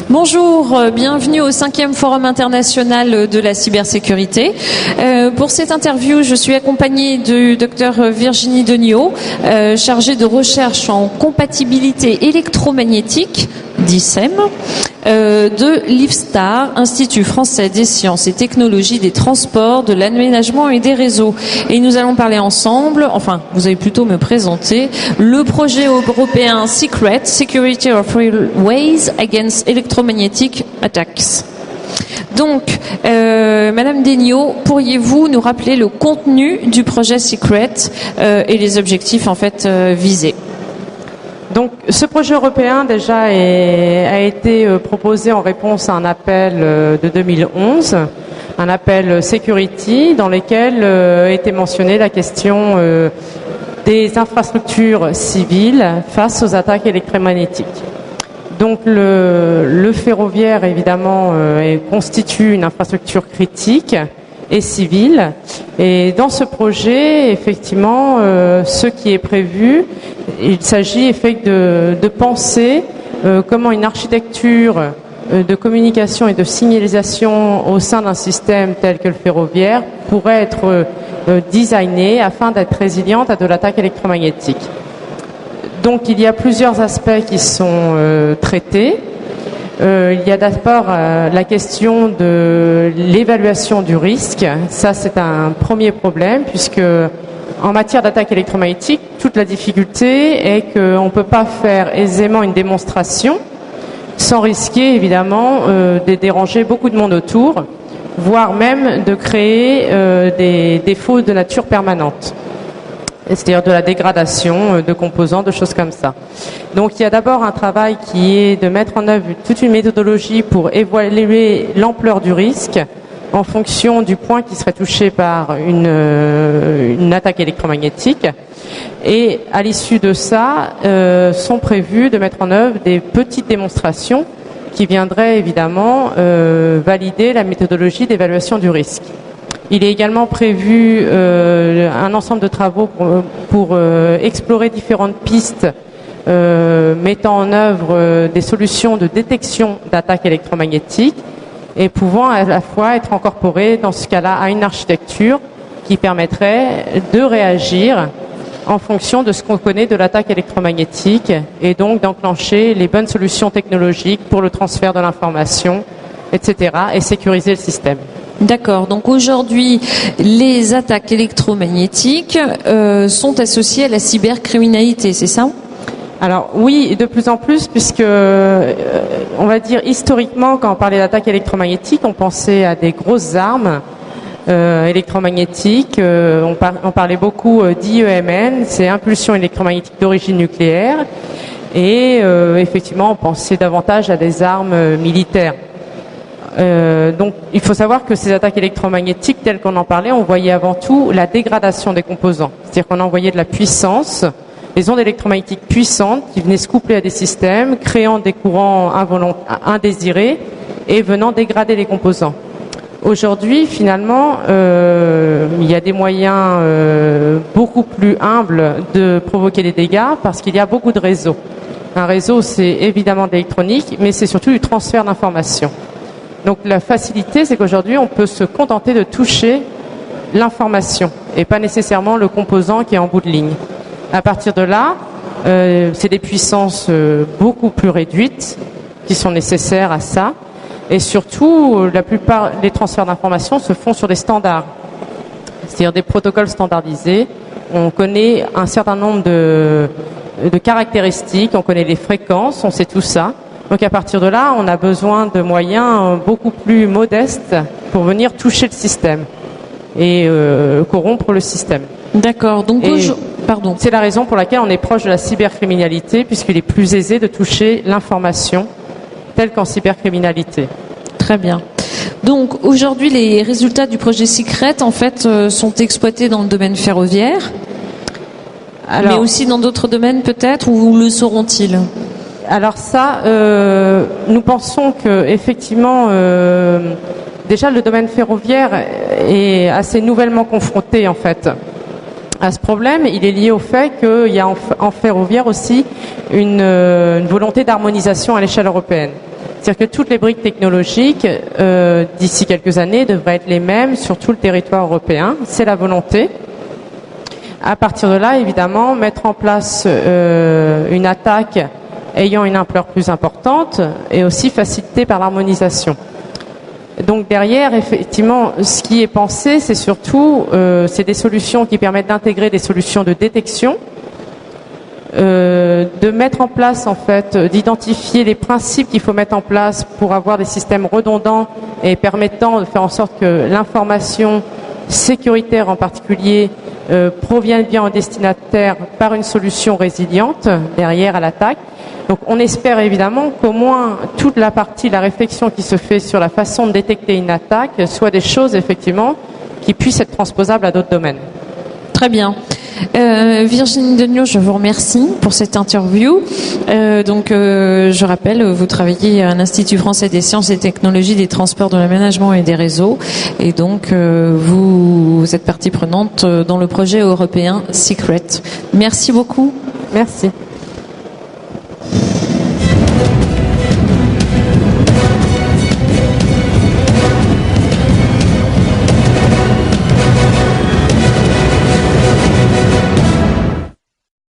Bonjour, bienvenue au 5e Forum international de la cybersécurité. Pour cette interview, je suis accompagnée du Dr Virginie Deniau, chargée de recherche en compatibilité électromagnétique, d'ICEM, de l'IFSTAR, Institut français des sciences et technologies des transports, de l'aménagement et des réseaux. Et nous allons parler ensemble, enfin, vous allez plutôt me présenter, le projet européen SECRET, Security of Railways Against Electromagnetic Attacks. Donc, Madame Deniau, pourriez-vous nous rappeler le contenu du projet SECRET et les objectifs en fait visés? Donc, ce projet européen déjà a été proposé en réponse à un appel de 2011, un appel Security, dans lequel était mentionnée la question des infrastructures civiles face aux attaques électromagnétiques. Donc, le ferroviaire, évidemment, constitue une infrastructure critique et civile. Et dans ce projet, effectivement, ce qui est prévu, il s'agit de penser comment une architecture de communication et de signalisation au sein d'un système tel que le ferroviaire pourrait être designée afin d'être résiliente à de l'attaque électromagnétique. Donc il y a plusieurs aspects qui sont traités. Il y a d'abord la question de l'évaluation du risque. Ça, c'est un premier problème, puisque en matière d'attaque électromagnétique, toute la difficulté est qu'on ne peut pas faire aisément une démonstration sans risquer, évidemment, de déranger beaucoup de monde autour, voire même de créer des défauts de nature permanente. C'est-à-dire de la dégradation de composants, de choses comme ça. Donc il y a d'abord un travail qui est de mettre en œuvre toute une méthodologie pour évaluer l'ampleur du risque en fonction du point qui serait touché par une attaque électromagnétique. Et à l'issue de ça, sont prévus de mettre en œuvre des petites démonstrations qui viendraient évidemment valider la méthodologie d'évaluation du risque. Il est également prévu un ensemble de travaux pour explorer différentes pistes mettant en œuvre des solutions de détection d'attaques électromagnétiques et pouvant à la fois être incorporées dans ce cas-là à une architecture qui permettrait de réagir en fonction de ce qu'on connaît de l'attaque électromagnétique et donc d'enclencher les bonnes solutions technologiques pour le transfert de l'information, etc. et sécuriser le système. D'accord. Donc aujourd'hui, les attaques électromagnétiques sont associées à la cybercriminalité, c'est ça ? Alors oui, de plus en plus, puisque on va dire historiquement, quand on parlait d'attaques électromagnétiques, on pensait à des grosses armes électromagnétiques. On parlait beaucoup d'IEMN, c'est impulsion électromagnétique d'origine nucléaire, et effectivement, on pensait davantage à des armes militaires. Donc, il faut savoir que ces attaques électromagnétiques, telles qu'on en parlait, on voyait avant tout la dégradation des composants. C'est-à-dire qu'on envoyait de la puissance, des ondes électromagnétiques puissantes qui venaient se coupler à des systèmes, créant des courants indésirés et venant dégrader les composants. Aujourd'hui, finalement, il y a des moyens beaucoup plus humbles de provoquer des dégâts parce qu'il y a beaucoup de réseaux. Un réseau, c'est évidemment de l'électronique, mais c'est surtout du transfert d'informations. Donc la facilité, c'est qu'aujourd'hui, on peut se contenter de toucher l'information et pas nécessairement le composant qui est en bout de ligne. À partir de là, c'est des puissances beaucoup plus réduites qui sont nécessaires à ça. Et surtout, la plupart des transferts d'informations se font sur des standards, c'est-à-dire des protocoles standardisés. On connaît un certain nombre de caractéristiques, on connaît les fréquences, on sait tout ça. Donc à partir de là, on a besoin de moyens beaucoup plus modestes pour venir toucher le système et corrompre le système. D'accord. Donc pardon. C'est la raison pour laquelle on est proche de la cybercriminalité, puisqu'il est plus aisé de toucher l'information telle qu'en cybercriminalité. Très bien. Donc aujourd'hui, les résultats du projet SECRET en fait sont exploités dans le domaine ferroviaire, mais aussi dans d'autres domaines peut-être, ou le seront-ils ? Alors ça, nous pensons que effectivement, déjà le domaine ferroviaire est assez nouvellement confronté en fait à ce problème. Il est lié au fait qu'il y a en ferroviaire aussi une volonté d'harmonisation à l'échelle européenne. C'est-à-dire que toutes les briques technologiques, d'ici quelques années, devraient être les mêmes sur tout le territoire européen. C'est la volonté. À partir de là, évidemment, mettre en place une attaque ayant une ampleur plus importante et aussi facilitée par l'harmonisation. Donc derrière, effectivement, ce qui est pensé, c'est surtout c'est des solutions qui permettent d'intégrer des solutions de détection, de mettre en place, en fait, d'identifier les principes qu'il faut mettre en place pour avoir des systèmes redondants et permettant de faire en sorte que l'information sécuritaire en particulier provienne bien au destinataire par une solution résiliente derrière à l'attaque. Donc on espère évidemment qu'au moins toute la partie, la réflexion qui se fait sur la façon de détecter une attaque soit des choses effectivement qui puissent être transposables à d'autres domaines. Très bien. Virginie Degnaud, je vous remercie pour cette interview. Je rappelle, vous travaillez à l'Institut français des sciences et technologies des transports, de l'aménagement et des réseaux. Et donc, vous êtes partie prenante dans le projet européen Secret. Merci beaucoup. Merci.